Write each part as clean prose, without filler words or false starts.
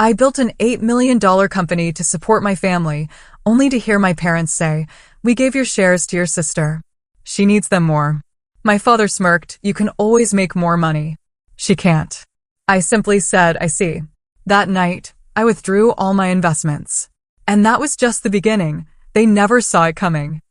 I built an $8 million company to support my family, only to hear my parents say, "We gave your shares to your sister. She needs them more." My father smirked, "You can always make more money." "She can't." I simply said, "I see." That night, I withdrew all my investments. And that was just the beginning. They never saw it coming.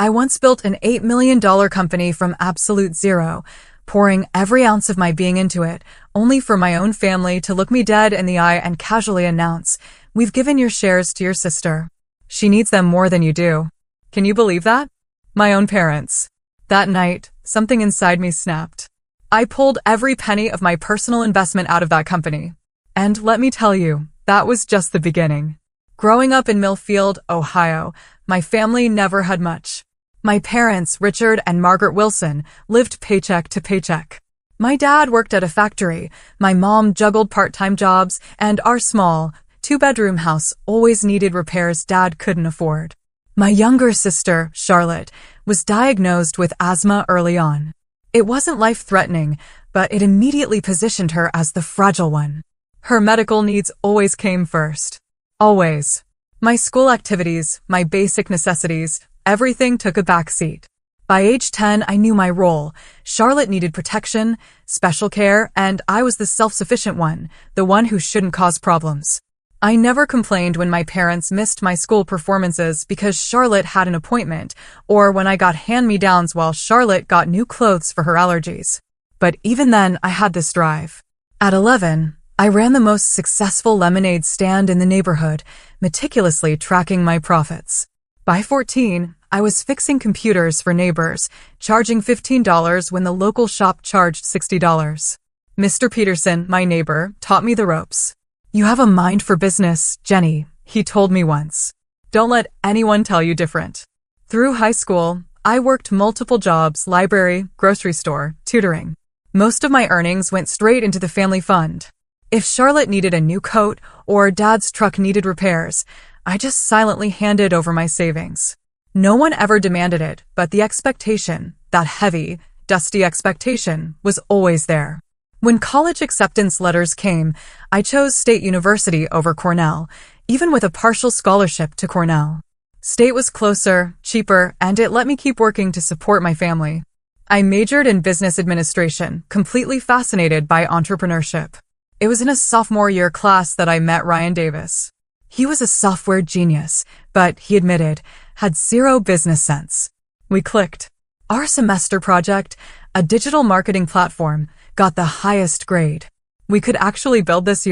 I once built an $8 million company from absolute zero, pouring every ounce of my being into it, only for my own family to look me dead in the eye and casually announce, "We've given your shares to your sister. She needs them more than you do." Can you believe that? My own parents. That night, something inside me snapped. I pulled every penny of my personal investment out of that company. And let me tell you, that was just the beginning. Growing up in Millfield, Ohio, my family never had much. My parents, Richard and Margaret Wilson, lived paycheck to paycheck. My dad worked at a factory, my mom juggled part-time jobs, and our small, two-bedroom house always needed repairs Dad couldn't afford. My younger sister, Charlotte, was diagnosed with asthma early on. It wasn't life-threatening, but it immediately positioned her as the fragile one. Her medical needs always came first. Always. My school activities, my basic necessities, everything took a backseat. By age 10, I knew my role. Charlotte needed protection, special care, and I was the self-sufficient one, the one who shouldn't cause problems. I never complained when my parents missed my school performances because Charlotte had an appointment, or when I got hand-me-downs while Charlotte got new clothes for her allergies. But even then, I had this drive. At 11, I ran the most successful lemonade stand in the neighborhood, meticulously tracking my profits. By 14, I was fixing computers for neighbors, charging $15 when the local shop charged $60. Mr. Peterson, my neighbor, taught me the ropes. "You have a mind for business, Jenny," he told me once. "Don't let anyone tell you different." Through high school, I worked multiple jobs, library, grocery store, tutoring. Most of my earnings went straight into the family fund. If Charlotte needed a new coat or Dad's truck needed repairs, I just silently handed over my savings. No one ever demanded it, but the expectation, that heavy, dusty expectation, was always there. When college acceptance letters came, I chose State University over Cornell, even with a partial scholarship to Cornell. State was closer, cheaper, and it let me keep working to support my family. I majored in business administration, completely fascinated by entrepreneurship. It was in a sophomore year class that I met Ryan Davis. He was a software genius, but he admitted, had zero business sense. We clicked. Our semester project, a digital marketing platform, got the highest grade. "We could actually build this,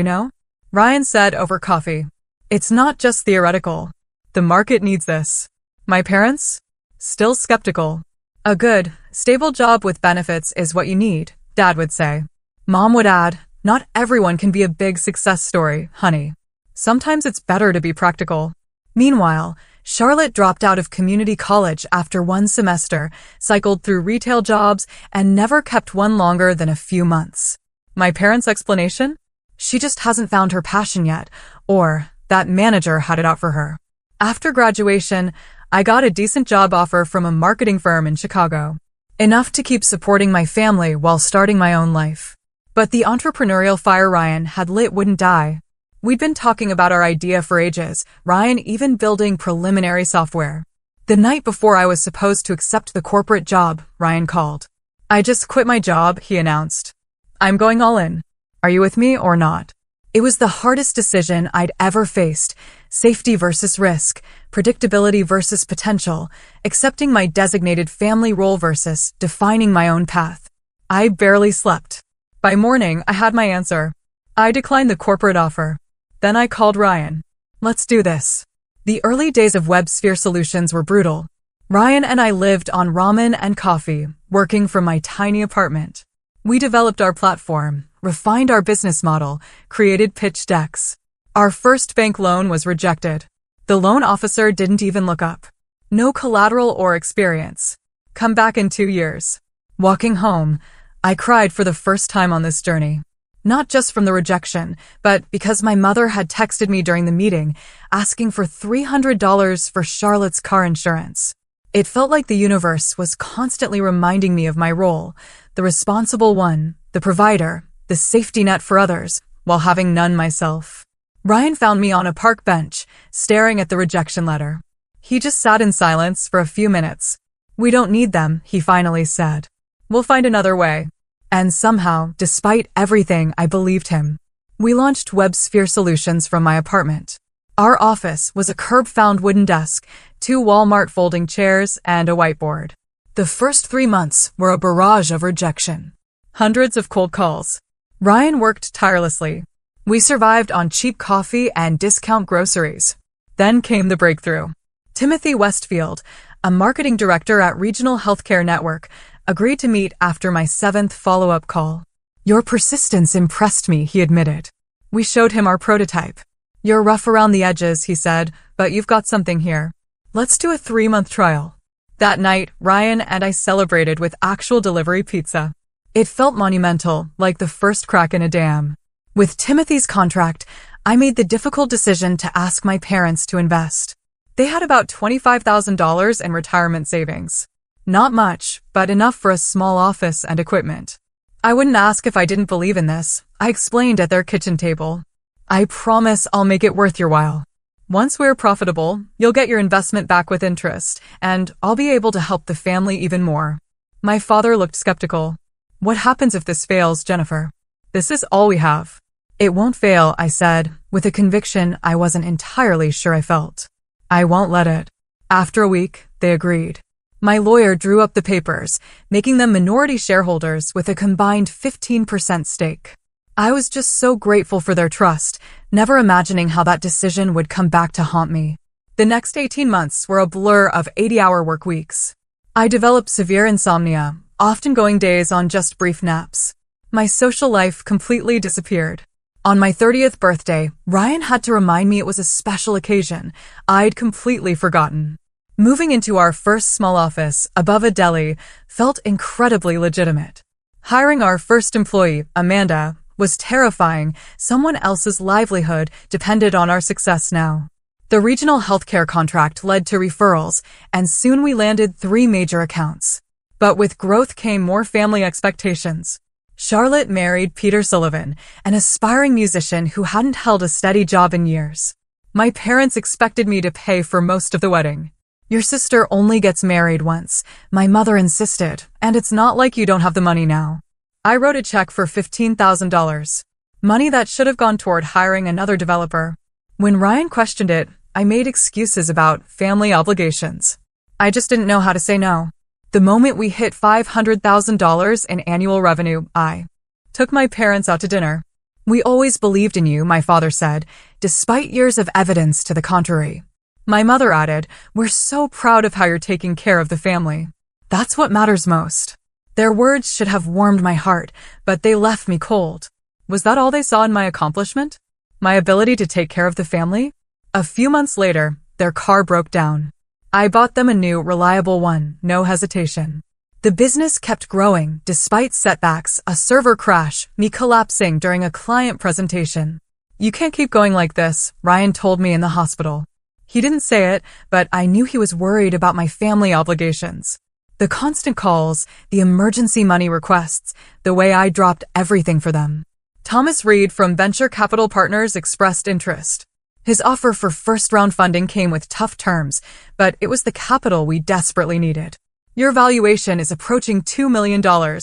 Ryan said over coffee. "It's not just theoretical. The market needs this." My parents? Still skeptical. "A good, stable job with benefits is what you need," Dad would say. Mom would add, "Not everyone can be a big success story, honey. Sometimes it's better to be practical." Meanwhile, Charlotte dropped out of community college after one semester, cycled through retail jobs, and never kept one longer than a few months. My parents' explanation? She just hasn't found her passion yet, or that manager had it out for her. After graduation, I got a decent job offer from a marketing firm in Chicago. Enough to keep supporting my family while starting my own life. But the entrepreneurial fire Ryan had lit wouldn't die. We'd been talking about our idea for ages, Ryan even building preliminary software. The night before I was supposed to accept the corporate job, Ryan called. "I just quit my job," he announced. "I'm going all in. Are you with me or not?" It was the hardest decision I'd ever faced. Safety versus risk, predictability versus potential, accepting my designated family role versus defining my own path. I barely slept. By morning, I had my answer. I declined the corporate offer. Then I called Ryan. "Let's do this." The early days of WebSphere Solutions were brutal. Ryan and I lived on ramen and coffee, working from my tiny apartment. We developed our platform, refined our business model, created pitch decks. Our first bank loan was rejected. The loan officer didn't even look up. No collateral or experience. Come back in 2 years. Walking home, I cried for the first time on this journey. Not just from the rejection, but because my mother had texted me during the meeting, asking for $300 for Charlotte's car insurance. It felt like the universe was constantly reminding me of my role, the responsible one, the provider, the safety net for others, while having none myself. Ryan found me on a park bench, staring at the rejection letter. He just sat in silence for a few minutes. "We don't need them," he finally said. "We'll find another way." And somehow, despite everything, I believed him. We launched WebSphere Solutions from my apartment. Our office was a curb-found wooden desk, 2 Walmart folding chairs, and a whiteboard. The first 3 months were a barrage of rejection. Hundreds of cold calls. Ryan worked tirelessly. We survived on cheap coffee and discount groceries. Then came the breakthrough. Timothy Westfield, a marketing director at Regional Healthcare Network, agreed to meet after my 7th follow-up call. "Your persistence impressed me," he admitted. We showed him our prototype. "You're rough around the edges," he said, "but you've got something here. Let's do a 3-month trial." That night, Ryan and I celebrated with actual delivery pizza. It felt monumental, like the first crack in a dam. With Timothy's contract, I made the difficult decision to ask my parents to invest. They had about $25,000 in retirement savings. Not much, but enough for a small office and equipment. I wouldn't ask if I didn't believe in this, I explained at their kitchen table. "I promise I'll make it worth your while. Once we're profitable, you'll get your investment back with interest, and I'll be able to help the family even more." My father looked skeptical. "What happens if this fails, Jennifer? This is all we have." "It won't fail," I said, with a conviction I wasn't entirely sure I felt. "I won't let it." After a week, they agreed. My lawyer drew up the papers, making them minority shareholders with a combined 15% stake. I was just so grateful for their trust, never imagining how that decision would come back to haunt me. The next 18 months were a blur of 80-hour work weeks. I developed severe insomnia, often going days on just brief naps. My social life completely disappeared. On my 30th birthday, Ryan had to remind me it was a special occasion I'd completely forgotten. Moving into our first small office above a deli felt incredibly legitimate. Hiring our first employee, Amanda, was terrifying. Someone else's livelihood depended on our success now. The regional healthcare contract led to referrals, and soon we landed 3 major accounts. But with growth came more family expectations. Charlotte married Peter Sullivan, an aspiring musician who hadn't held a steady job in years. My parents expected me to pay for most of the wedding. "Your sister only gets married once," my mother insisted, "and it's not like you don't have the money now." I wrote a check for $15,000, money that should have gone toward hiring another developer. When Ryan questioned it, I made excuses about family obligations. I just didn't know how to say no. The moment we hit $500,000 in annual revenue, I took my parents out to dinner. "We always believed in you," my father said, despite years of evidence to the contrary. My mother added, "We're so proud of how you're taking care of the family. That's what matters most." Their words should have warmed my heart, but they left me cold. Was that all they saw in my accomplishment? My ability to take care of the family? A few months later, their car broke down. I bought them a new, reliable one, no hesitation. The business kept growing, despite setbacks, a server crash, me collapsing during a client presentation. "You can't keep going like this," Ryan told me in the hospital. He didn't say it, but I knew he was worried about my family obligations. The constant calls, the emergency money requests, the way I dropped everything for them. Thomas Reed from Venture Capital Partners expressed interest. His offer for first-round funding came with tough terms, but it was the capital we desperately needed. "Your valuation is approaching $2 million,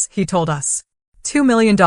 he told us. $2 million,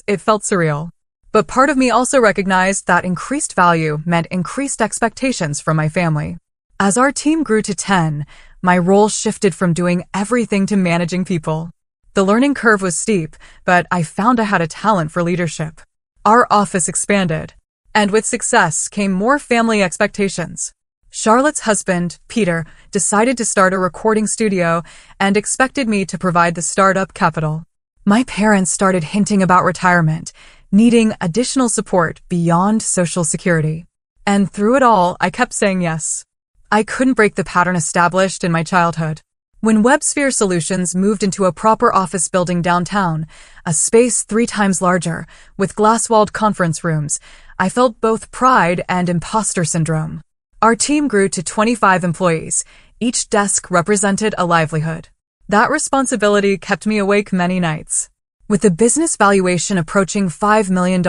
it felt surreal. But part of me also recognized that increased value meant increased expectations from my family. As our team grew to 10, my role shifted from doing everything to managing people. The learning curve was steep, but I found I had a talent for leadership. Our office expanded, and with success came more family expectations. Charlotte's husband, Peter, decided to start a recording studio and expected me to provide the startup capital. My parents started hinting about retirement, needing additional support beyond Social Security. And through it all, I kept saying yes. I couldn't break the pattern established in my childhood. When WebSphere Solutions moved into a proper office building downtown, a space 3 times larger, with glass-walled conference rooms, I felt both pride and imposter syndrome. Our team grew to 25 employees. Each desk represented a livelihood. That responsibility kept me awake many nights. With the business valuation approaching $5 million,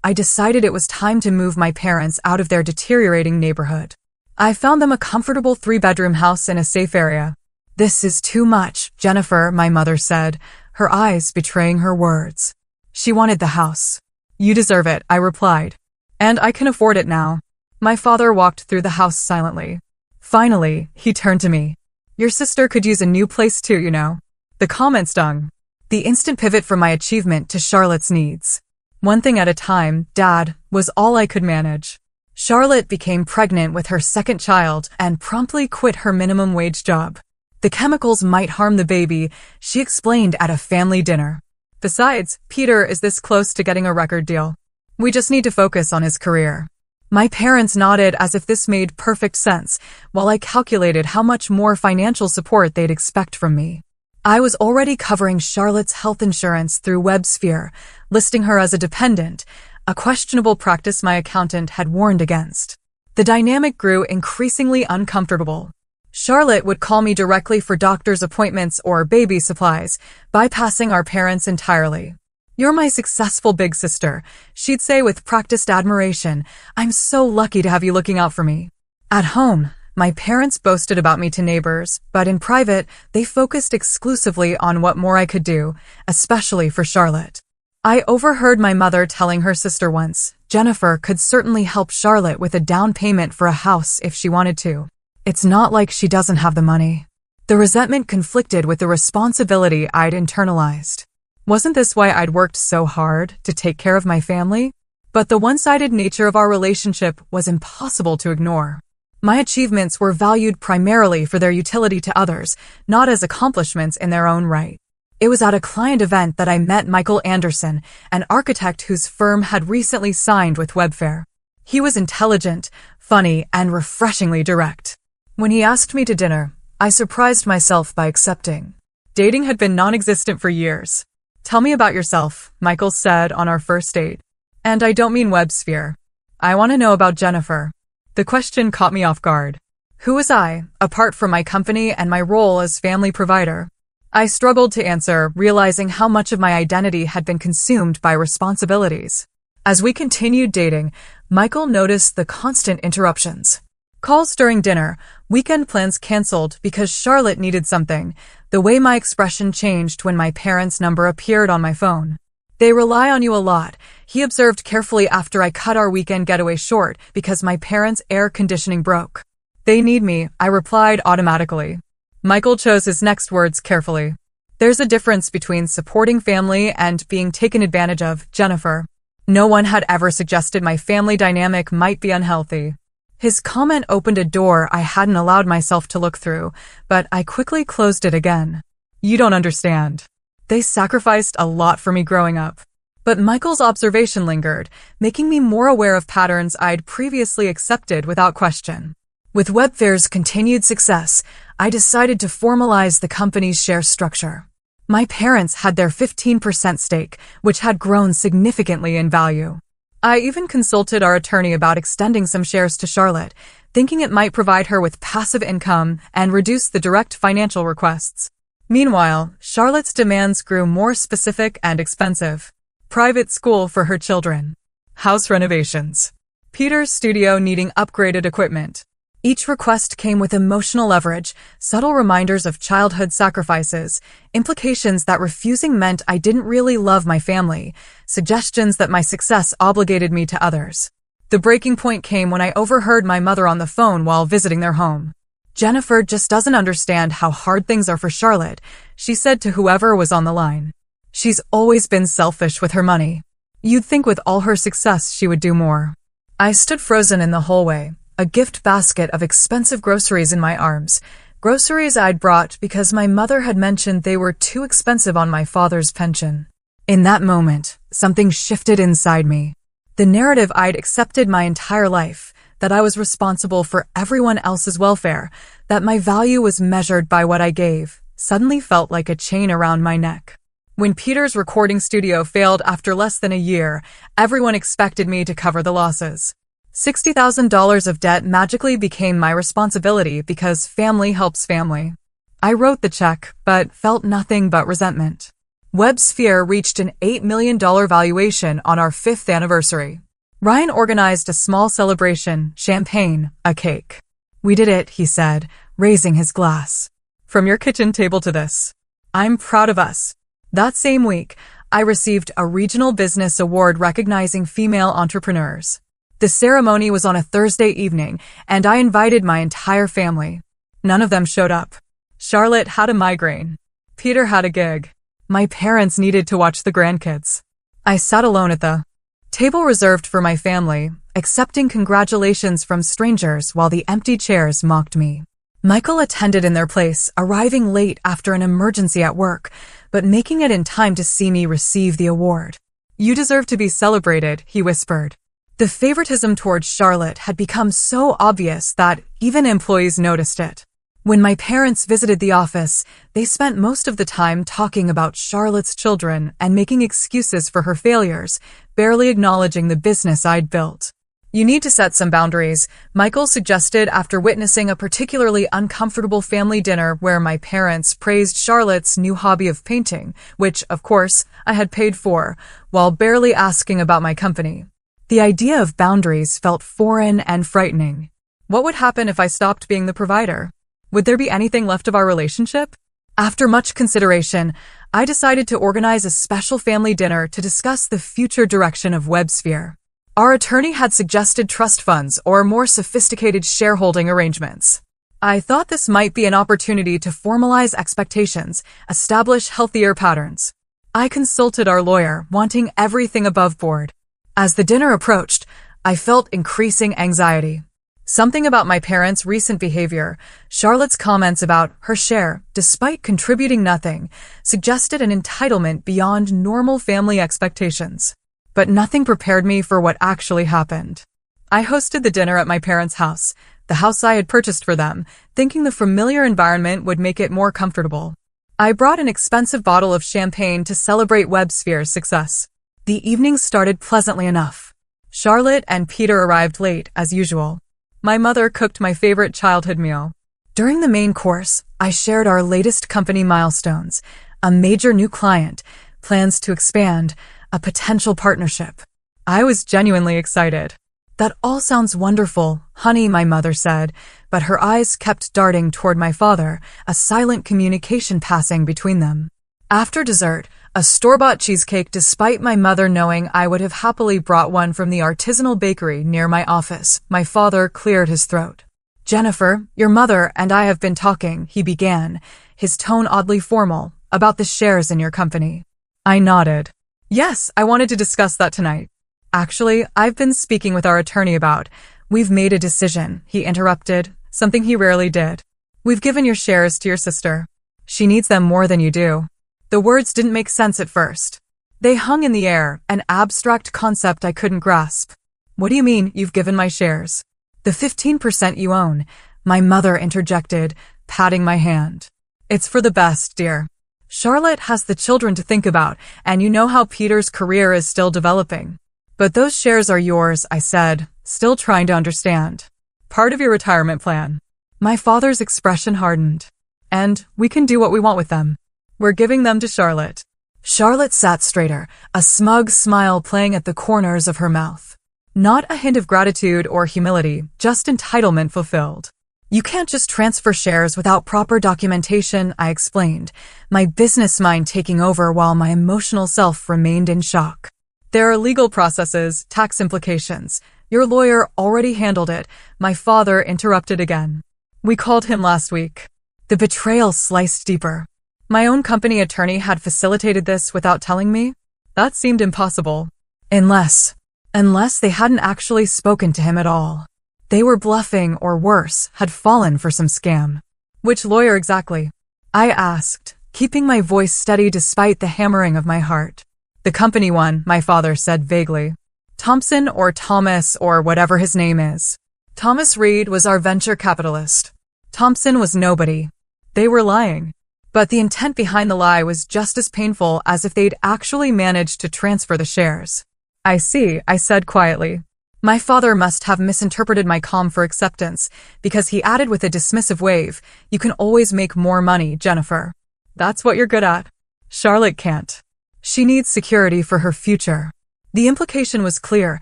I decided it was time to move my parents out of their deteriorating neighborhood. I found them a comfortable 3-bedroom house in a safe area. "This is too much, Jennifer," my mother said, her eyes betraying her words. She wanted the house. "You deserve it," I replied. "And I can afford it now." My father walked through the house silently. Finally, he turned to me. "Your sister could use a new place too, you know." The comment stung. The instant pivot from my achievement to Charlotte's needs. One thing at a time, Dad, was all I could manage. Charlotte became pregnant with her second child and promptly quit her minimum wage job. The chemicals might harm the baby, she explained at a family dinner. Besides, Peter is this close to getting a record deal. We just need to focus on his career. My parents nodded as if this made perfect sense, while I calculated how much more financial support they'd expect from me. I was already covering Charlotte's health insurance through WebSphere, listing her as a dependent, a questionable practice my accountant had warned against. The dynamic grew increasingly uncomfortable. Charlotte would call me directly for doctor's appointments or baby supplies, bypassing our parents entirely. "You're my successful big sister," she'd say with practiced admiration. "I'm so lucky to have you looking out for me." At home, my parents boasted about me to neighbors, but in private, they focused exclusively on what more I could do, especially for Charlotte. I overheard my mother telling her sister once, "Jennifer could certainly help Charlotte with a down payment for a house if she wanted to. It's not like she doesn't have the money." The resentment conflicted with the responsibility I'd internalized. Wasn't this why I'd worked so hard to take care of my family? But the one-sided nature of our relationship was impossible to ignore. My achievements were valued primarily for their utility to others, not as accomplishments in their own right. It was at a client event that I met Michael Anderson, an architect whose firm had recently signed with Webfair. He was intelligent, funny, and refreshingly direct. When he asked me to dinner, I surprised myself by accepting. Dating had been non-existent for years. "Tell me about yourself," Michael said on our first date. And I don't mean WebSphere. "I want to know about Jennifer." The question caught me off guard. Who was I, apart from my company and my role as family provider? I struggled to answer, realizing how much of my identity had been consumed by responsibilities. As we continued dating, Michael noticed the constant interruptions. Calls during dinner, weekend plans canceled because Charlotte needed something, the way my expression changed when my parents' number appeared on my phone. "They rely on you a lot," he observed carefully after I cut our weekend getaway short because my parents' air conditioning broke. "They need me," I replied automatically. Michael chose his next words carefully. "There's a difference between supporting family and being taken advantage of, Jennifer." No one had ever suggested my family dynamic might be unhealthy. His comment opened a door I hadn't allowed myself to look through, but I quickly closed it again. "You don't understand. They sacrificed a lot for me growing up." But Michael's observation lingered, making me more aware of patterns I'd previously accepted without question. With Webfair's continued success, I decided to formalize the company's share structure. My parents had their 15% stake, which had grown significantly in value. I even consulted our attorney about extending some shares to Charlotte, thinking it might provide her with passive income and reduce the direct financial requests. Meanwhile, Charlotte's demands grew more specific and expensive. Private school for her children. House renovations. Peter's studio needing upgraded equipment. Each request came with emotional leverage, subtle reminders of childhood sacrifices, implications that refusing meant I didn't really love my family, suggestions that my success obligated me to others. The breaking point came when I overheard my mother on the phone while visiting their home. "Jennifer just doesn't understand how hard things are for Charlotte," she said to whoever was on the line. "She's always been selfish with her money. You'd think with all her success she would do more." I stood frozen in the hallway, a gift basket of expensive groceries in my arms, groceries I'd brought because my mother had mentioned they were too expensive on my father's pension. In that moment, something shifted inside me. The narrative I'd accepted my entire life, that I was responsible for everyone else's welfare, that my value was measured by what I gave, suddenly felt like a chain around my neck. When Peter's recording studio failed after less than a year, everyone expected me to cover the losses. $60,000 of debt magically became my responsibility because family helps family. I wrote the check, but felt nothing but resentment. WebSphere reached an $8 million valuation on our 5th anniversary. Ryan organized a small celebration, champagne, a cake. We did it, he said, raising his glass. From your kitchen table to this. I'm proud of us. That same week, I received a regional business award recognizing female entrepreneurs. The ceremony was on a Thursday evening, and I invited my entire family. None of them showed up. Charlotte had a migraine. Peter had a gig. My parents needed to watch the grandkids. I sat alone at the table reserved for my family, accepting congratulations from strangers while the empty chairs mocked me. Michael attended in their place, arriving late after an emergency at work, but making it in time to see me receive the award. You deserve to be celebrated, he whispered. The favoritism towards Charlotte had become so obvious that even employees noticed it. When my parents visited the office, they spent most of the time talking about Charlotte's children and making excuses for her failures, barely acknowledging the business I'd built. You need to set some boundaries, Michael suggested after witnessing a particularly uncomfortable family dinner where my parents praised Charlotte's new hobby of painting, which, of course, I had paid for, while barely asking about my company. The idea of boundaries felt foreign and frightening. What would happen if I stopped being the provider? Would there be anything left of our relationship? After much consideration, I decided to organize a special family dinner to discuss the future direction of WebSphere. Our attorney had suggested trust funds or more sophisticated shareholding arrangements. I thought this might be an opportunity to formalize expectations, establish healthier patterns. I consulted our lawyer, wanting everything above board. As the dinner approached, I felt increasing anxiety. Something about my parents' recent behavior, Charlotte's comments about her share, despite contributing nothing, suggested an entitlement beyond normal family expectations. But nothing prepared me for what actually happened. I hosted the dinner at my parents' house, the house I had purchased for them, thinking the familiar environment would make it more comfortable. I brought an expensive bottle of champagne to celebrate WebSphere's success. The evening started pleasantly enough. Charlotte and Peter arrived late, as usual. My mother cooked my favorite childhood meal. During the main course, I shared our latest company milestones, a major new client, plans to expand, a potential partnership. I was genuinely excited. That all sounds wonderful, honey, my mother said, but her eyes kept darting toward my father, a silent communication passing between them. After dessert, a store-bought cheesecake despite my mother knowing I would have happily brought one from the artisanal bakery near my office, my father cleared his throat. Jennifer, your mother and I have been talking, he began, his tone oddly formal, about the shares in your company. I nodded. Yes, I wanted to discuss that tonight. Actually, I've been speaking with our attorney about. We've made a decision, he interrupted, something he rarely did. We've given your shares to your sister. She needs them more than you do. The words didn't make sense at first. They hung in the air, an abstract concept I couldn't grasp. What do you mean, you've given my shares? The 15% you own, my mother interjected, patting my hand. It's for the best, dear. Charlotte has the children to think about, and you know how Peter's career is still developing. But those shares are yours, I said, still trying to understand. Part of your retirement plan. My father's expression hardened. And we can do what we want with them. We're giving them to Charlotte. Charlotte sat straighter, a smug smile playing at the corners of her mouth. Not a hint of gratitude or humility, just entitlement fulfilled. You can't just transfer shares without proper documentation, I explained, my business mind taking over while my emotional self remained in shock. There are legal processes, tax implications. Your lawyer already handled it, my father interrupted again. We called him last week. The betrayal sliced deeper. My own company attorney had facilitated this without telling me? That seemed impossible. Unless they hadn't actually spoken to him at all. They were bluffing or worse, had fallen for some scam. Which lawyer exactly? I asked, keeping my voice steady despite the hammering of my heart. The company one, my father said vaguely. Thompson or Thomas or whatever his name is. Thomas Reed was our venture capitalist. Thompson was nobody. They were lying. But the intent behind the lie was just as painful as if they'd actually managed to transfer the shares. I see, I said quietly. My father must have misinterpreted my calm for acceptance, because he added with a dismissive wave, you can always make more money, Jennifer. That's what you're good at. Charlotte can't. She needs security for her future. The implication was clear.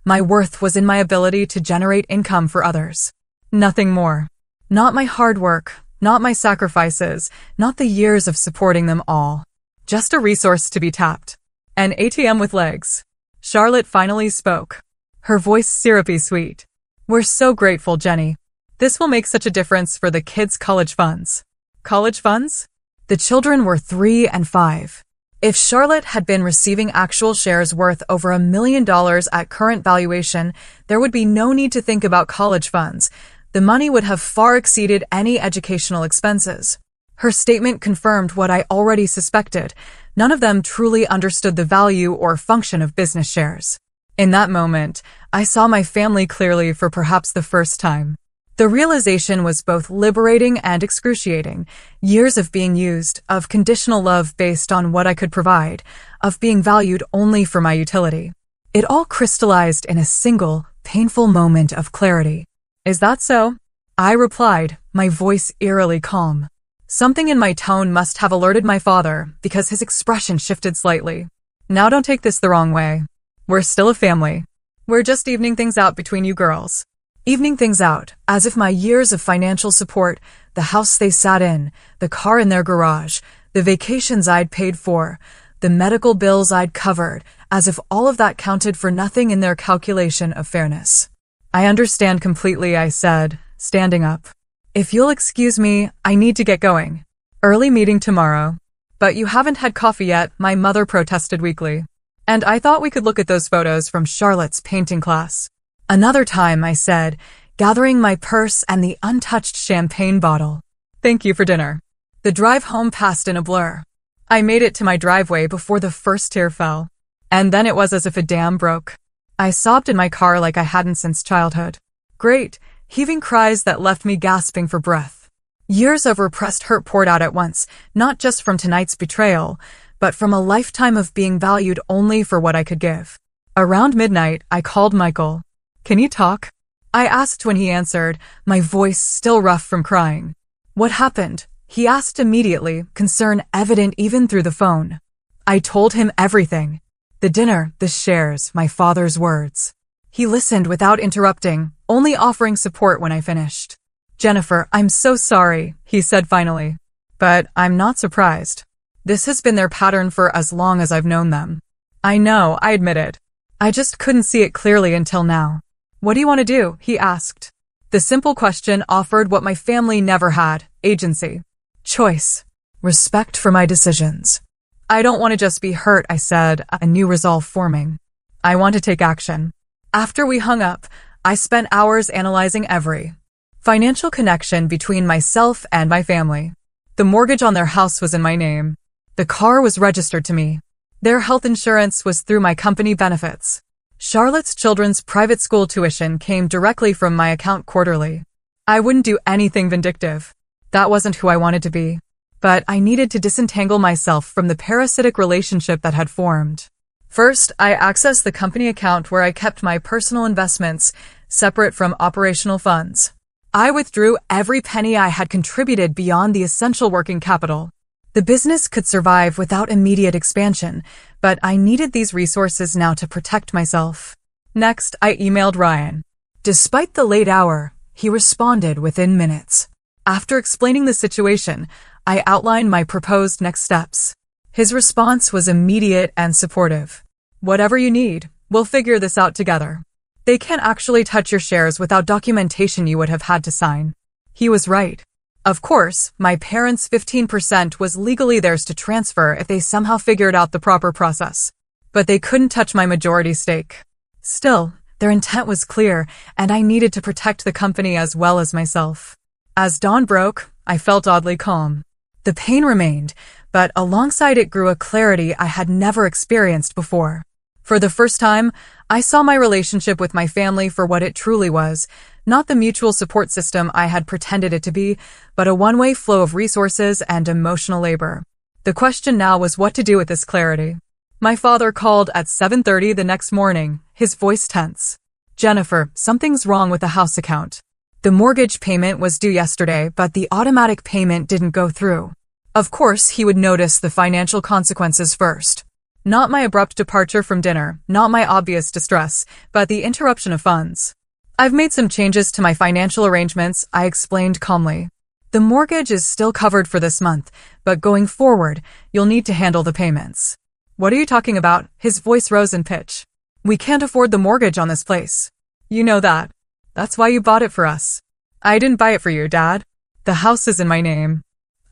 My worth was in my ability to generate income for others. Nothing more. Not my hard work, not my sacrifices, not the years of supporting them all. Just a resource to be tapped. An ATM with legs. Charlotte finally spoke. Her voice syrupy sweet. We're so grateful, Jenny. This will make such a difference for the kids' college funds. College funds? The children were 3 and 5. If Charlotte had been receiving actual shares worth over $1 million at current valuation, there would be no need to think about college funds. The money would have far exceeded any educational expenses. Her statement confirmed what I already suspected. None of them truly understood the value or function of business shares. In that moment, I saw my family clearly for perhaps the first time. The realization was both liberating and excruciating. Years of being used, of conditional love based on what I could provide, of being valued only for my utility. It all crystallized in a single, painful moment of clarity. Is that so? I replied, my voice eerily calm. Something in my tone must have alerted my father, because his expression shifted slightly. Now don't take this the wrong way. We're still a family. We're just evening things out between you girls. Evening things out, as if my years of financial support, the house they sat in, the car in their garage, the vacations I'd paid for, the medical bills I'd covered, as if all of that counted for nothing in their calculation of fairness. I understand completely, I said, standing up. If you'll excuse me, I need to get going. Early meeting tomorrow. But you haven't had coffee yet, my mother protested weakly. And I thought we could look at those photos from Charlotte's painting class. Another time, I said, gathering my purse and the untouched champagne bottle. Thank you for dinner. The drive home passed in a blur. I made it to my driveway before the first tear fell. And then it was as if a dam broke. I sobbed in my car like I hadn't since childhood. Great, heaving cries that left me gasping for breath. Years of repressed hurt poured out at once, not just from tonight's betrayal, but from a lifetime of being valued only for what I could give. Around midnight, I called Michael. Can you talk? I asked when he answered, my voice still rough from crying. What happened? He asked immediately, concern evident even through the phone. I told him everything. The dinner, the shares, my father's words. He listened without interrupting, only offering support when I finished. Jennifer, I'm so sorry, he said finally. But I'm not surprised. This has been their pattern for as long as I've known them. I know, I admitted. I just couldn't see it clearly until now. What do you want to do? He asked. The simple question offered what my family never had, agency. Choice. Respect for my decisions. I don't want to just be hurt, I said, a new resolve forming. I want to take action. After we hung up, I spent hours analyzing every financial connection between myself and my family. The mortgage on their house was in my name. The car was registered to me. Their health insurance was through my company benefits. Charlotte's children's private school tuition came directly from my account quarterly. I wouldn't do anything vindictive. That wasn't who I wanted to be. But I needed to disentangle myself from the parasitic relationship that had formed. First, I accessed the company account where I kept my personal investments, separate from operational funds. I withdrew every penny I had contributed beyond the essential working capital. The business could survive without immediate expansion, but I needed these resources now to protect myself. Next, I emailed Ryan. Despite the late hour, he responded within minutes. After explaining the situation, I outlined my proposed next steps. His response was immediate and supportive. Whatever you need, we'll figure this out together. They can't actually touch your shares without documentation you would have had to sign. He was right. Of course, my parents' 15% was legally theirs to transfer if they somehow figured out the proper process. But they couldn't touch my majority stake. Still, their intent was clear, and I needed to protect the company as well as myself. As dawn broke, I felt oddly calm. The pain remained, but alongside it grew a clarity I had never experienced before. For the first time, I saw my relationship with my family for what it truly was, not the mutual support system I had pretended it to be, but a one-way flow of resources and emotional labor. The question now was what to do with this clarity. My father called at 7:30 the next morning, his voice tense. Jennifer, something's wrong with the house account. The mortgage payment was due yesterday, but the automatic payment didn't go through. Of course, he would notice the financial consequences first. Not my abrupt departure from dinner, not my obvious distress, but the interruption of funds. I've made some changes to my financial arrangements, I explained calmly. The mortgage is still covered for this month, but going forward, you'll need to handle the payments. What are you talking about? His voice rose in pitch. We can't afford the mortgage on this place. You know that. That's why you bought it for us. I didn't buy it for you, Dad. The house is in my name.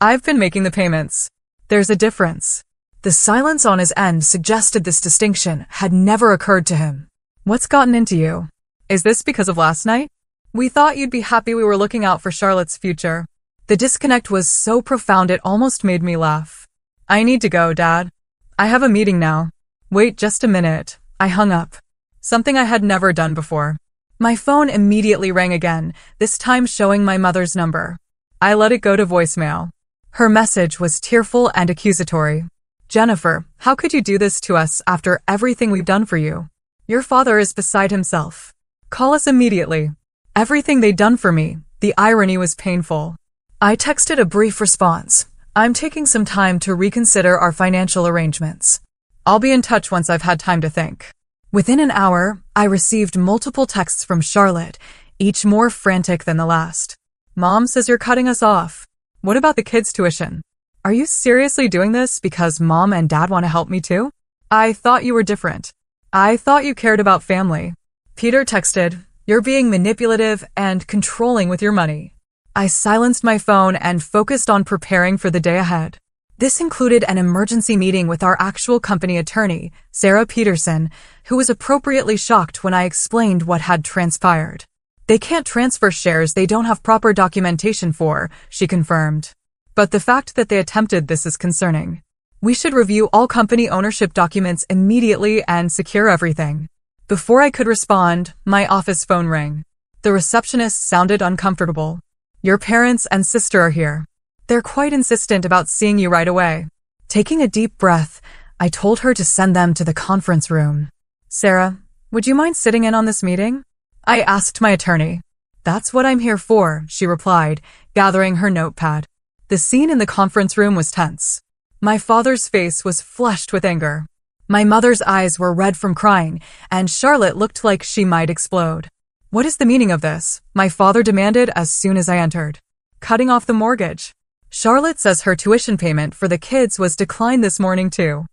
I've been making the payments. There's a difference. The silence on his end suggested this distinction had never occurred to him. What's gotten into you? Is this because of last night? We thought you'd be happy we were looking out for Charlotte's future. The disconnect was so profound it almost made me laugh. I need to go, Dad. I have a meeting now. Wait just a minute. I hung up. Something I had never done before. My phone immediately rang again, this time showing my mother's number. I let it go to voicemail. Her message was tearful and accusatory. Jennifer, how could you do this to us after everything we've done for you? Your father is beside himself. Call us immediately. Everything they'd done for me, the irony was painful. I texted a brief response. I'm taking some time to reconsider our financial arrangements. I'll be in touch once I've had time to think. Within an hour, I received multiple texts from Charlotte, each more frantic than the last. Mom says you're cutting us off. What about the kids' tuition? Are you seriously doing this because Mom and Dad want to help me too? I thought you were different. I thought you cared about family. Peter texted, you're being manipulative and controlling with your money. I silenced my phone and focused on preparing for the day ahead. This included an emergency meeting with our actual company attorney, Sarah Peterson, who was appropriately shocked when I explained what had transpired. They can't transfer shares they don't have proper documentation for, she confirmed. But the fact that they attempted this is concerning. We should review all company ownership documents immediately and secure everything. Before I could respond, my office phone rang. The receptionist sounded uncomfortable. Your parents and sister are here. They're quite insistent about seeing you right away. Taking a deep breath, I told her to send them to the conference room. Sarah, would you mind sitting in on this meeting? I asked my attorney. That's what I'm here for, she replied, gathering her notepad. The scene in the conference room was tense. My father's face was flushed with anger. My mother's eyes were red from crying, and Charlotte looked like she might explode. What is the meaning of this? My father demanded as soon as I entered. Cutting off the mortgage. Charlotte says her tuition payment for the kids was declined this morning too.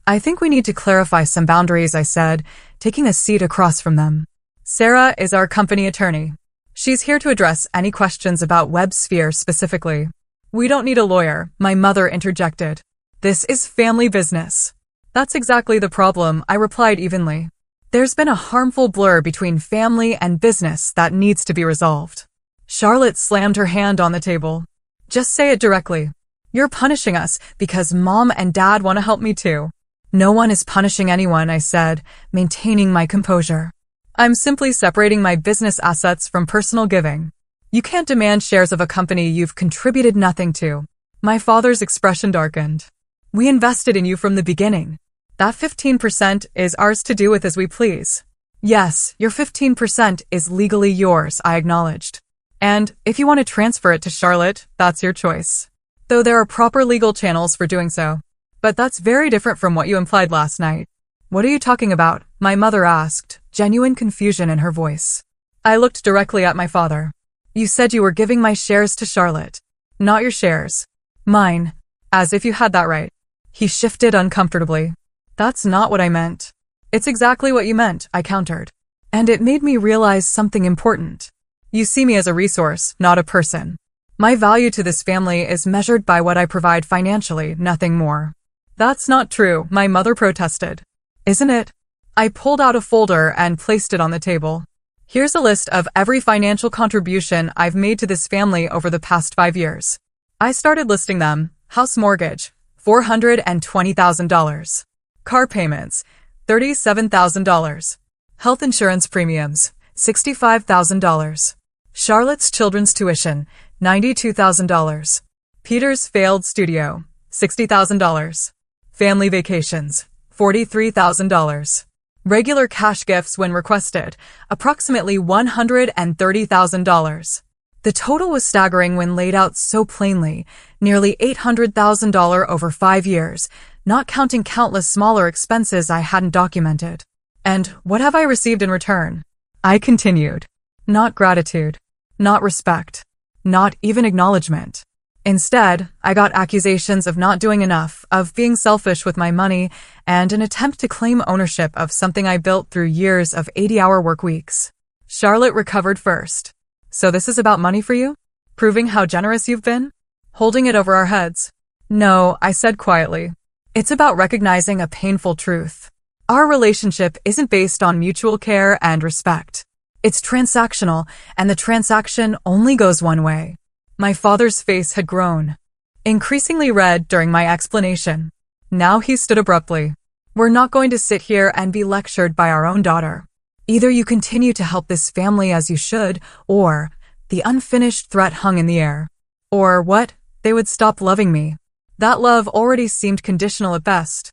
I think we need to clarify some boundaries, I said, taking a seat across from them. Sarah is our company attorney. She's here to address any questions about WebSphere specifically. We don't need a lawyer, my mother interjected. This is family business. That's exactly the problem, I replied evenly. There's been a harmful blur between family and business that needs to be resolved. Charlotte slammed her hand on the table. Just say it directly. You're punishing us because Mom and Dad want to help me too. No one is punishing anyone, I said, maintaining my composure. I'm simply separating my business assets from personal giving. You can't demand shares of a company you've contributed nothing to. My father's expression darkened. We invested in you from the beginning. That 15% is ours to do with as we please. Yes, your 15% is legally yours, I acknowledged. And if you want to transfer it to Charlotte, that's your choice. Though there are proper legal channels for doing so. But that's very different from what you implied last night. What are you talking about? My mother asked, genuine confusion in her voice. I looked directly at my father. You said you were giving my shares to Charlotte. Not your shares. Mine. As if you had that right. He shifted uncomfortably. That's not what I meant. It's exactly what you meant, I countered. And it made me realize something important. You see me as a resource, not a person. My value to this family is measured by what I provide financially, nothing more. That's not true, my mother protested. Isn't it? I pulled out a folder and placed it on the table. Here's a list of every financial contribution I've made to this family over the past 5 years. I started listing them. House mortgage, $420,000. Car payments, $37,000. Health insurance premiums, $65,000. Charlotte's children's tuition, $92,000. Peter's failed studio, $60,000. Family vacations, $43,000. Regular cash gifts when requested, approximately $130,000. The total was staggering when laid out so plainly, nearly $800,000 over 5 years, not counting countless smaller expenses I hadn't documented. And what have I received in return? I continued. Not gratitude. Not respect. Not even acknowledgement. Instead, I got accusations of not doing enough, of being selfish with my money, and an attempt to claim ownership of something I built through years of 80-hour work weeks. Charlotte recovered first. So this is about money for you? Proving how generous you've been? Holding it over our heads? No, I said quietly. It's about recognizing a painful truth. Our relationship isn't based on mutual care and respect. It's transactional, and the transaction only goes one way. My father's face had grown, increasingly red during my explanation. Now he stood abruptly. We're not going to sit here and be lectured by our own daughter. Either you continue to help this family as you should, or the unfinished threat hung in the air. Or what? They would stop loving me. That love already seemed conditional at best.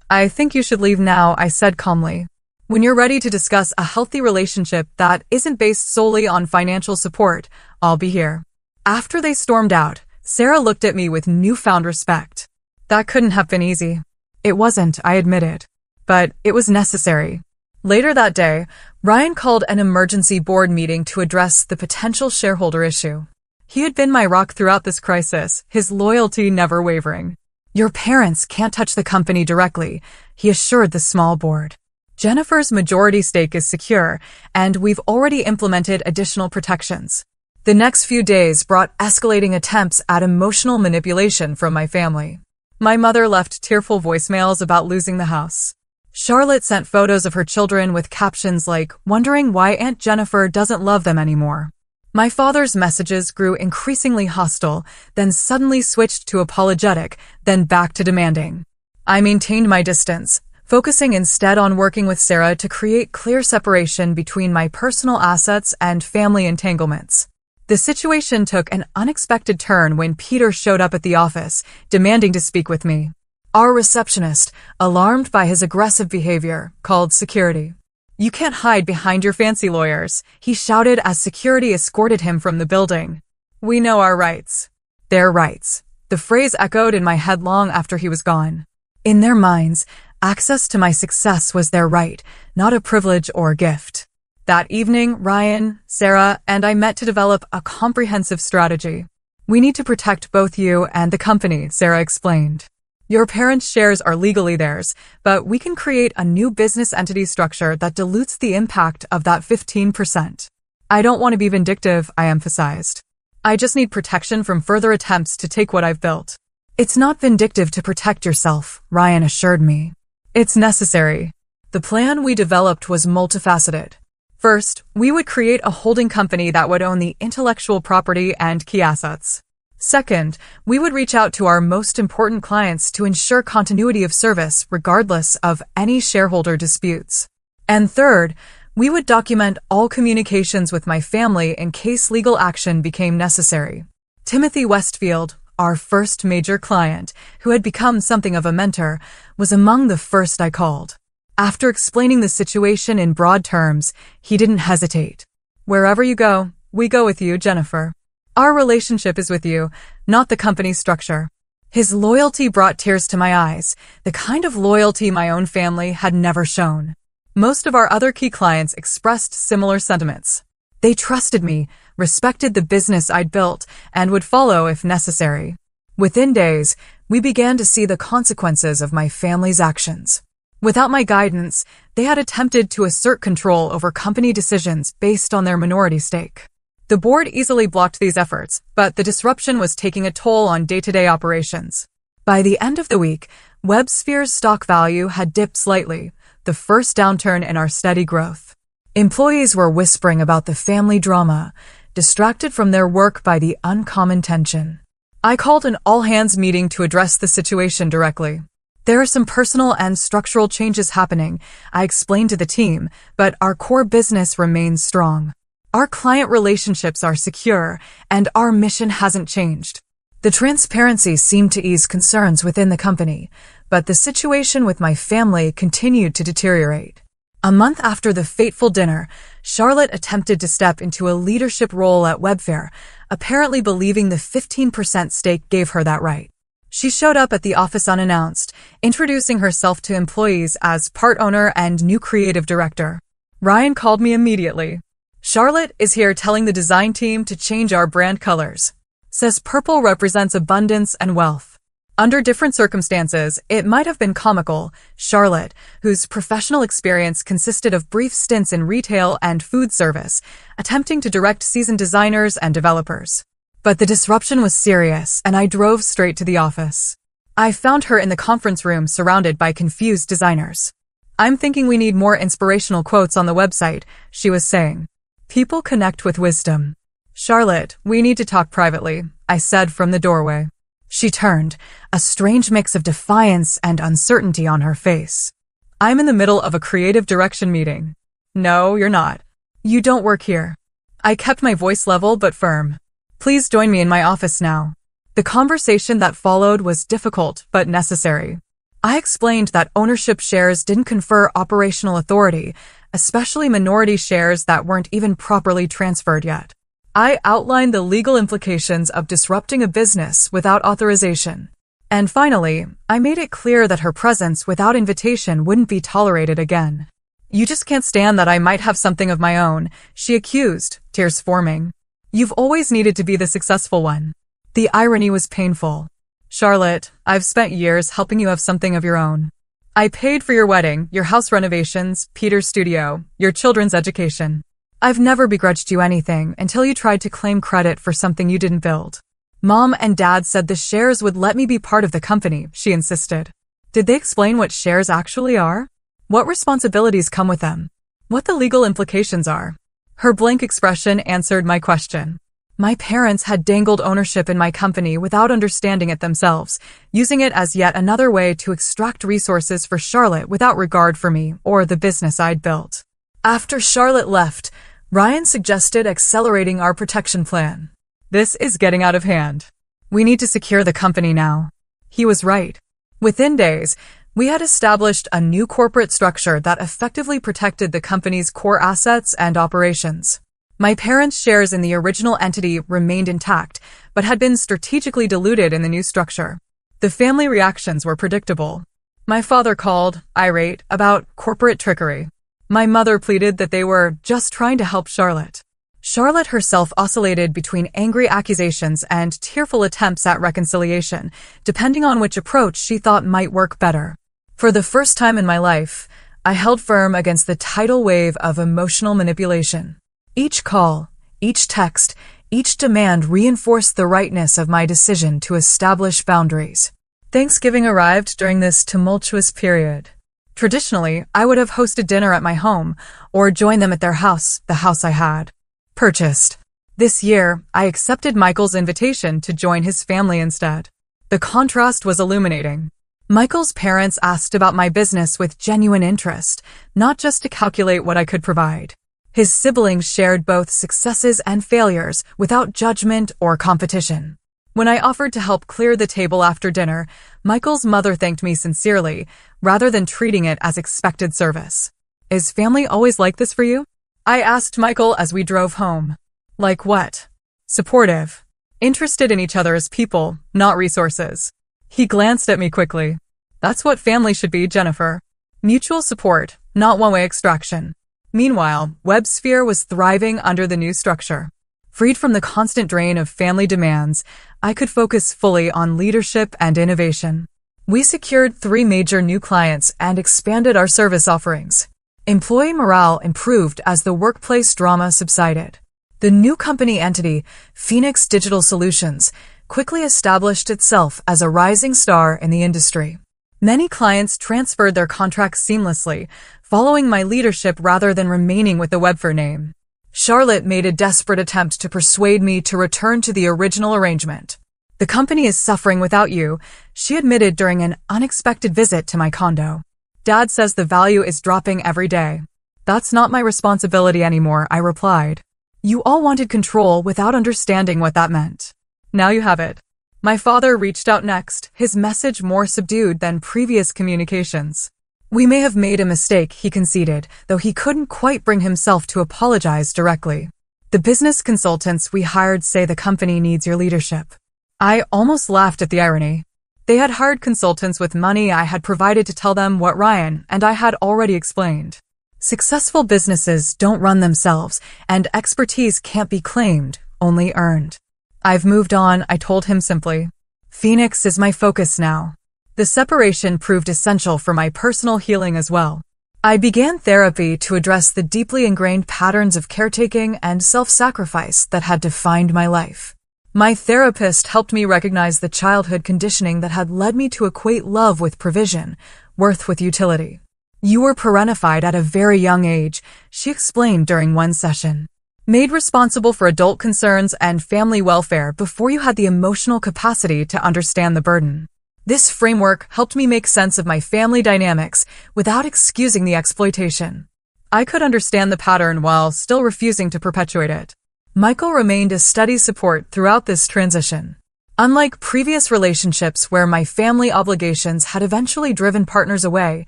I think you should leave now, I said calmly. When you're ready to discuss a healthy relationship that isn't based solely on financial support, I'll be here. After they stormed out, Sarah looked at me with newfound respect. That couldn't have been easy. It wasn't, I admitted. But it was necessary. Later that day, Ryan called an emergency board meeting to address the potential shareholder issue. He had been my rock throughout this crisis, his loyalty never wavering. Your parents can't touch the company directly, he assured the small board. Jennifer's majority stake is secure, and we've already implemented additional protections. The next few days brought escalating attempts at emotional manipulation from my family. My mother left tearful voicemails about losing the house. Charlotte sent photos of her children with captions like, wondering why Aunt Jennifer doesn't love them anymore. My father's messages grew increasingly hostile, then suddenly switched to apologetic, then back to demanding. I maintained my distance, focusing instead on working with Sarah to create clear separation between my personal assets and family entanglements. The situation took an unexpected turn when Peter showed up at the office, demanding to speak with me. Our receptionist, alarmed by his aggressive behavior, called security. You can't hide behind your fancy lawyers, he shouted as security escorted him from the building. We know our rights. Their rights. The phrase echoed in my head long after he was gone. In their minds, access to my success was their right, not a privilege or gift. That evening, Ryan, Sarah, and I met to develop a comprehensive strategy. We need to protect both you and the company, Sarah explained. Your parents' shares are legally theirs, but we can create a new business entity structure that dilutes the impact of that 15%. I don't want to be vindictive, I emphasized. I just need protection from further attempts to take what I've built. It's not vindictive to protect yourself, Ryan assured me. It's necessary. The plan we developed was multifaceted. First, we would create a holding company that would own the intellectual property and key assets. Second, we would reach out to our most important clients to ensure continuity of service regardless of any shareholder disputes. And third, we would document all communications with my family in case legal action became necessary. Timothy Westfield, our first major client, who had become something of a mentor, was among the first I called. After explaining the situation in broad terms, he didn't hesitate. Wherever you go, we go with you, Jennifer. Our relationship is with you, not the company's structure. His loyalty brought tears to my eyes, the kind of loyalty my own family had never shown. Most of our other key clients expressed similar sentiments. They trusted me, respected the business I'd built, and would follow if necessary. Within days, we began to see the consequences of my family's actions. Without my guidance, they had attempted to assert control over company decisions based on their minority stake. The board easily blocked these efforts, but the disruption was taking a toll on day-to-day operations. By the end of the week, WebSphere's stock value had dipped slightly, the first downturn in our steady growth. Employees were whispering about the family drama, distracted from their work by the uncommon tension. I called an all-hands meeting to address the situation directly. There are some personal and structural changes happening, I explained to the team, but our core business remains strong. Our client relationships are secure, and our mission hasn't changed. The transparency seemed to ease concerns within the company, but the situation with my family continued to deteriorate. A month after the fateful dinner, Charlotte attempted to step into a leadership role at Webfair, apparently believing the 15% stake gave her that right. She showed up at the office unannounced, introducing herself to employees as part owner and new creative director. Ryan called me immediately. Charlotte is here telling the design team to change our brand colors. Says purple represents abundance and wealth. Under different circumstances, it might have been comical. Charlotte, whose professional experience consisted of brief stints in retail and food service, attempting to direct seasoned designers and developers. But the disruption was serious, and I drove straight to the office. I found her in the conference room surrounded by confused designers. I'm thinking we need more inspirational quotes on the website, she was saying. People connect with wisdom. Charlotte, we need to talk privately, I said from the doorway. She turned, a strange mix of defiance and uncertainty on her face. I'm in the middle of a creative direction meeting. No, you're not. You don't work here. I kept my voice level but firm. Please join me in my office now. The conversation that followed was difficult but necessary. I explained that ownership shares didn't confer operational authority, especially minority shares that weren't even properly transferred yet. I outlined the legal implications of disrupting a business without authorization. And finally, I made it clear that her presence without invitation wouldn't be tolerated again. You just can't stand that I might have something of my own, she accused, tears forming. You've always needed to be the successful one. The irony was painful. Charlotte, I've spent years helping you have something of your own. I paid for your wedding, your house renovations, Peter's studio, your children's education. I've never begrudged you anything until you tried to claim credit for something you didn't build. Mom and Dad said the shares would let me be part of the company, she insisted. Did they explain what shares actually are? What responsibilities come with them? What the legal implications are? Her blank expression answered my question. My parents had dangled ownership in my company without understanding it themselves, using it as yet another way to extract resources for Charlotte without regard for me or the business I'd built. After Charlotte left, Ryan suggested accelerating our protection plan. This is getting out of hand. We need to secure the company now. He was right. Within days, we had established a new corporate structure that effectively protected the company's core assets and operations. My parents' shares in the original entity remained intact, but had been strategically diluted in the new structure. The family reactions were predictable. My father called, irate, about corporate trickery. My mother pleaded that they were just trying to help Charlotte. Charlotte herself oscillated between angry accusations and tearful attempts at reconciliation, depending on which approach she thought might work better. For the first time in my life, I held firm against the tidal wave of emotional manipulation. Each call, each text, each demand reinforced the rightness of my decision to establish boundaries. Thanksgiving arrived during this tumultuous period. Traditionally, I would have hosted dinner at my home or joined them at their house, the house I had purchased. This year, I accepted Michael's invitation to join his family instead. The contrast was illuminating. Michael's parents asked about my business with genuine interest, not just to calculate what I could provide. His siblings shared both successes and failures without judgment or competition. When I offered to help clear the table after dinner, Michael's mother thanked me sincerely, rather than treating it as expected service. Is family always like this for you? I asked Michael as we drove home. Like what? Supportive. Interested in each other as people, not resources. He glanced at me quickly. That's what family should be, Jennifer. Mutual support, not one-way extraction. Meanwhile, WebSphere was thriving under the new structure. Freed from the constant drain of family demands, I could focus fully on leadership and innovation. We secured 3 major new clients and expanded our service offerings. Employee morale improved as the workplace drama subsided. The new company entity, Phoenix Digital Solutions, quickly established itself as a rising star in the industry. Many clients transferred their contracts seamlessly, following my leadership rather than remaining with the Webfair name. Charlotte made a desperate attempt to persuade me to return to the original arrangement. The company is suffering without you, she admitted during an unexpected visit to my condo. Dad says the value is dropping every day. That's not my responsibility anymore, I replied. You all wanted control without understanding what that meant. Now you have it. My father reached out next, his message more subdued than previous communications. We may have made a mistake, he conceded, though he couldn't quite bring himself to apologize directly. The business consultants we hired say the company needs your leadership. I almost laughed at the irony. They had hired consultants with money I had provided to tell them what Ryan and I had already explained. Successful businesses don't run themselves, and expertise can't be claimed, only earned. I've moved on, I told him simply. Phoenix is my focus now. The separation proved essential for my personal healing as well. I began therapy to address the deeply ingrained patterns of caretaking and self-sacrifice that had defined my life. My therapist helped me recognize the childhood conditioning that had led me to equate love with provision, worth with utility. You were parentified at a very young age, she explained during one session. Made responsible for adult concerns and family welfare before you had the emotional capacity to understand the burden. This framework helped me make sense of my family dynamics without excusing the exploitation. I could understand the pattern while still refusing to perpetuate it. Michael remained a steady support throughout this transition. Unlike previous relationships where my family obligations had eventually driven partners away,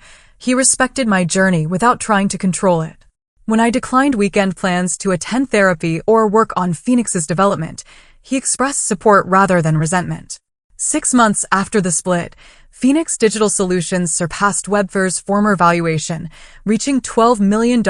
he respected my journey without trying to control it. When I declined weekend plans to attend therapy or work on Phoenix's development, he expressed support rather than resentment. 6 months after the split, Phoenix Digital Solutions surpassed Webfair's former valuation, reaching $12 million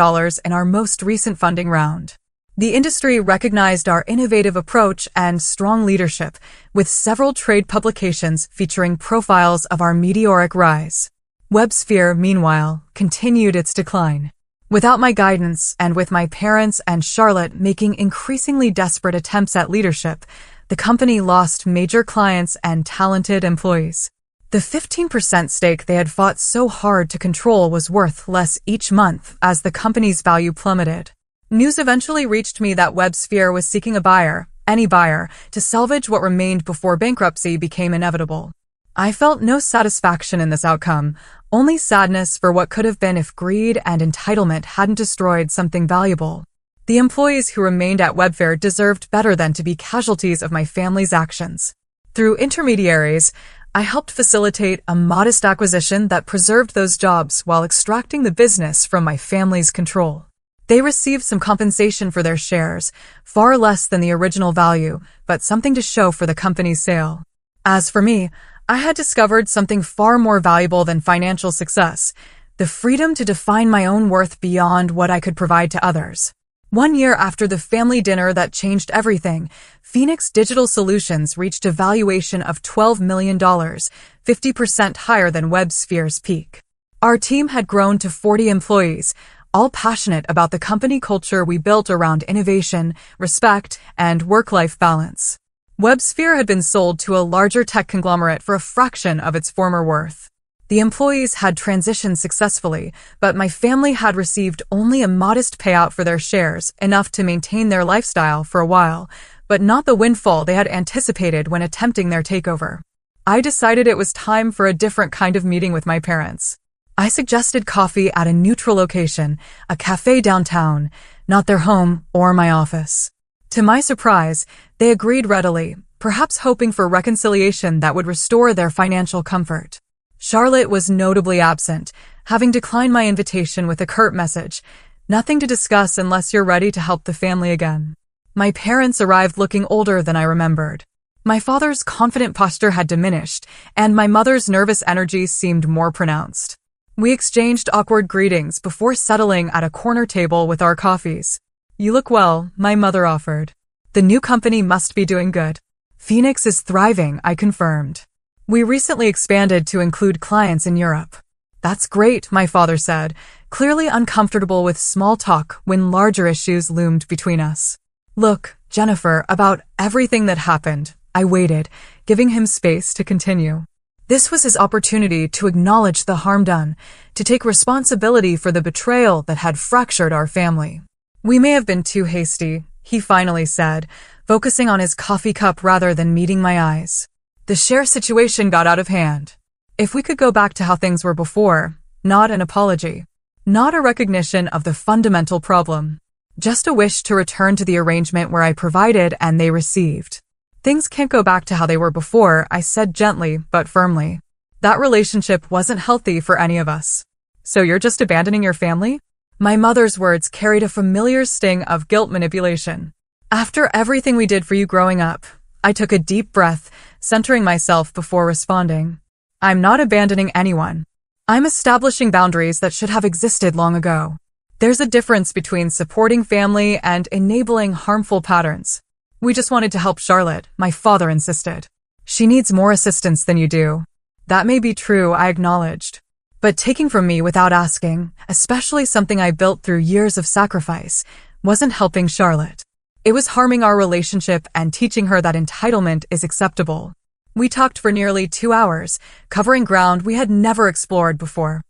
in our most recent funding round. The industry recognized our innovative approach and strong leadership, with several trade publications featuring profiles of our meteoric rise. WebSphere, meanwhile, continued its decline. Without my guidance, and with my parents and Charlotte making increasingly desperate attempts at leadership, the company lost major clients and talented employees. The 15% stake they had fought so hard to control was worth less each month as the company's value plummeted. News eventually reached me that WebSphere was seeking a buyer, any buyer, to salvage what remained before bankruptcy became inevitable. I felt no satisfaction in this outcome, only sadness for what could have been if greed and entitlement hadn't destroyed something valuable. The employees who remained at Webfair deserved better than to be casualties of my family's actions. Through intermediaries, I helped facilitate a modest acquisition that preserved those jobs while extracting the business from my family's control. They received some compensation for their shares, far less than the original value, but something to show for the company's sale. As for me, I had discovered something far more valuable than financial success, the freedom to define my own worth beyond what I could provide to others. 1 year after the family dinner that changed everything, Phoenix Digital Solutions reached a valuation of $12 million, 50% higher than WebSphere's peak. Our team had grown to 40 employees, all passionate about the company culture we built around innovation, respect, and work-life balance. WebSphere had been sold to a larger tech conglomerate for a fraction of its former worth. The employees had transitioned successfully, but my family had received only a modest payout for their shares, enough to maintain their lifestyle for a while, but not the windfall they had anticipated when attempting their takeover. I decided it was time for a different kind of meeting with my parents. I suggested coffee at a neutral location, a cafe downtown, not their home or my office. To my surprise, they agreed readily, perhaps hoping for reconciliation that would restore their financial comfort. Charlotte was notably absent, having declined my invitation with a curt message, "Nothing to discuss unless you're ready to help the family again." My parents arrived looking older than I remembered. My father's confident posture had diminished, and my mother's nervous energy seemed more pronounced. We exchanged awkward greetings before settling at a corner table with our coffees. "You look well," my mother offered. "The new company must be doing good." "Phoenix is thriving," I confirmed. "We recently expanded to include clients in Europe." "That's great," my father said, clearly uncomfortable with small talk when larger issues loomed between us. "Look, Jennifer, about everything that happened," I waited, giving him space to continue. This was his opportunity to acknowledge the harm done, to take responsibility for the betrayal that had fractured our family. "We may have been too hasty," he finally said, focusing on his coffee cup rather than meeting my eyes. "The share situation got out of hand. If we could go back to how things were before, not an apology, not a recognition of the fundamental problem, just a wish to return to the arrangement where I provided and they received. Things can't go back to how they were before," I said gently but firmly. "That relationship wasn't healthy for any of us." So you're just abandoning your family? My mother's words carried a familiar sting of guilt manipulation. After everything we did for you growing up, I took a deep breath, centering myself before responding. I'm not abandoning anyone. I'm establishing boundaries that should have existed long ago. There's a difference between supporting family and enabling harmful patterns. We just wanted to help Charlotte, my father insisted. She needs more assistance than you do. That may be true, I acknowledged. But taking from me without asking, especially something I built through years of sacrifice, wasn't helping Charlotte. It was harming our relationship and teaching her that entitlement is acceptable. We talked for nearly 2 hours, covering ground we had never explored before.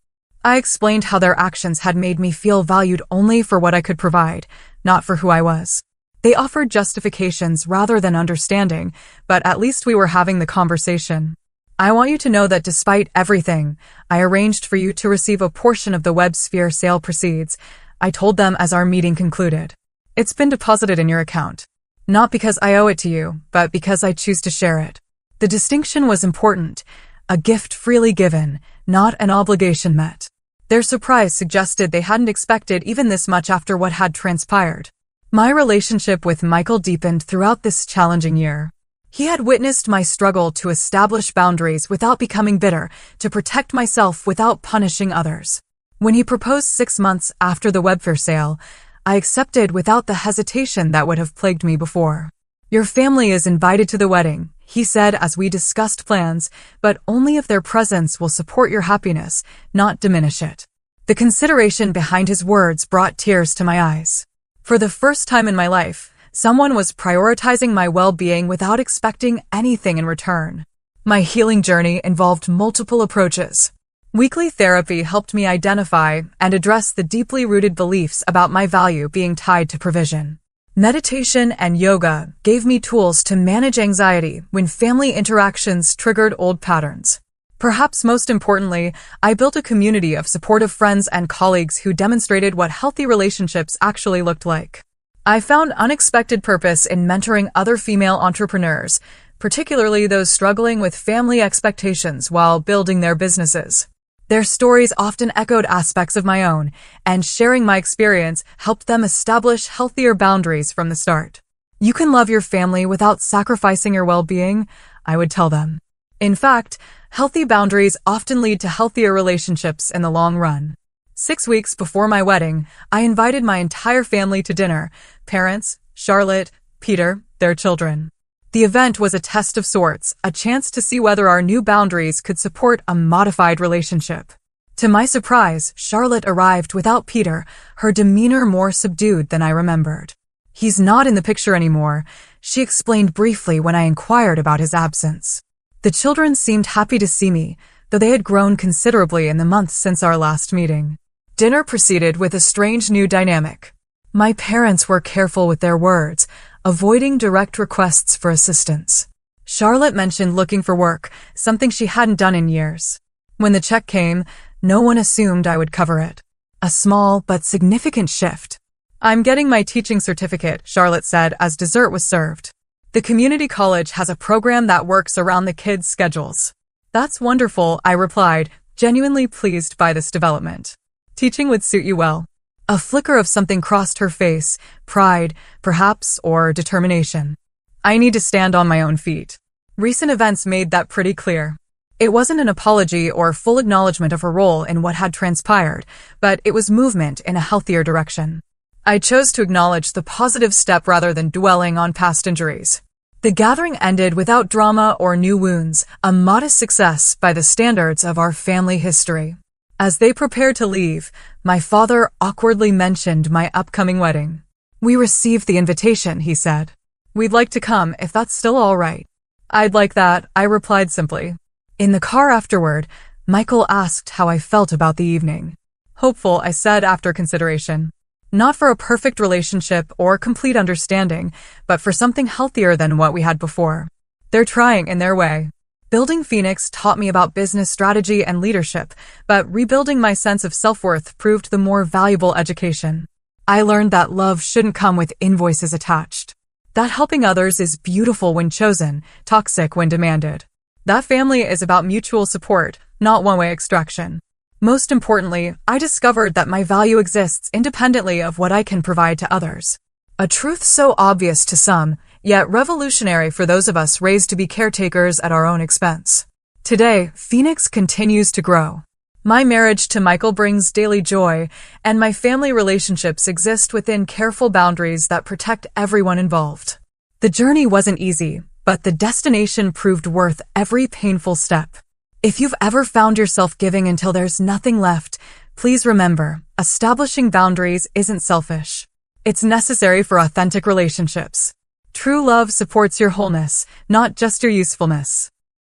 I explained how their actions had made me feel valued only for what I could provide, not for who I was. They offered justifications rather than understanding, but at least we were having the conversation. I want you to know that despite everything, I arranged for you to receive a portion of the WebSphere sale proceeds, I told them as our meeting concluded. It's been deposited in your account. Not because I owe it to you, but because I choose to share it. The distinction was important, a gift freely given, not an obligation met. Their surprise suggested they hadn't expected even this much after what had transpired. My relationship with Michael deepened throughout this challenging year. He had witnessed my struggle to establish boundaries without becoming bitter, to protect myself without punishing others. When he proposed 6 months after the Webfair sale, I accepted without the hesitation that would have plagued me before. Your family is invited to the wedding, he said as we discussed plans, but only if their presence will support your happiness, not diminish it. The consideration behind his words brought tears to my eyes. For the first time in my life, someone was prioritizing my well-being without expecting anything in return. My healing journey involved multiple approaches. Weekly therapy helped me identify and address the deeply rooted beliefs about my value being tied to provision. Meditation and yoga gave me tools to manage anxiety when family interactions triggered old patterns. Perhaps most importantly, I built a community of supportive friends and colleagues who demonstrated what healthy relationships actually looked like. I found unexpected purpose in mentoring other female entrepreneurs, particularly those struggling with family expectations while building their businesses. Their stories often echoed aspects of my own, and sharing my experience helped them establish healthier boundaries from the start. You can love your family without sacrificing your well-being, I would tell them. In fact, healthy boundaries often lead to healthier relationships in the long run. 6 weeks before my wedding, I invited my entire family to dinner, parents, Charlotte, Peter, their children. The event was a test of sorts, a chance to see whether our new boundaries could support a modified relationship. To my surprise, Charlotte arrived without Peter, her demeanor more subdued than I remembered. He's not in the picture anymore, she explained briefly when I inquired about his absence. The children seemed happy to see me, though they had grown considerably in the months since our last meeting. Dinner proceeded with a strange new dynamic. My parents were careful with their words, avoiding direct requests for assistance. Charlotte mentioned looking for work, something she hadn't done in years. When the check came, no one assumed I would cover it. A small but significant shift. I'm getting my teaching certificate, Charlotte said as dessert was served. The community college has a program that works around the kids' schedules. That's wonderful, I replied, genuinely pleased by this development. Teaching would suit you well. A flicker of something crossed her face, pride, perhaps, or determination. I need to stand on my own feet. Recent events made that pretty clear. It wasn't an apology or full acknowledgement of her role in what had transpired, but it was movement in a healthier direction. I chose to acknowledge the positive step rather than dwelling on past injuries. The gathering ended without drama or new wounds, a modest success by the standards of our family history. As they prepared to leave, my father awkwardly mentioned my upcoming wedding. We received the invitation, he said. We'd like to come if that's still all right. I'd like that, I replied simply. In the car afterward, Michael asked how I felt about the evening. Hopeful, I said after consideration. Not for a perfect relationship or complete understanding, but for something healthier than what we had before. They're trying in their way. Building Phoenix taught me about business strategy and leadership, but rebuilding my sense of self-worth proved the more valuable education. I learned that love shouldn't come with invoices attached. That helping others is beautiful when chosen, toxic when demanded. That family is about mutual support, not one-way extraction. Most importantly, I discovered that my value exists independently of what I can provide to others. A truth so obvious to some, yet revolutionary for those of us raised to be caretakers at our own expense. Today, Phoenix continues to grow. My marriage to Michael brings daily joy, and my family relationships exist within careful boundaries that protect everyone involved. The journey wasn't easy, but the destination proved worth every painful step. If you've ever found yourself giving until there's nothing left, please remember, establishing boundaries isn't selfish. It's necessary for authentic relationships. True love supports your wholeness, not just your usefulness.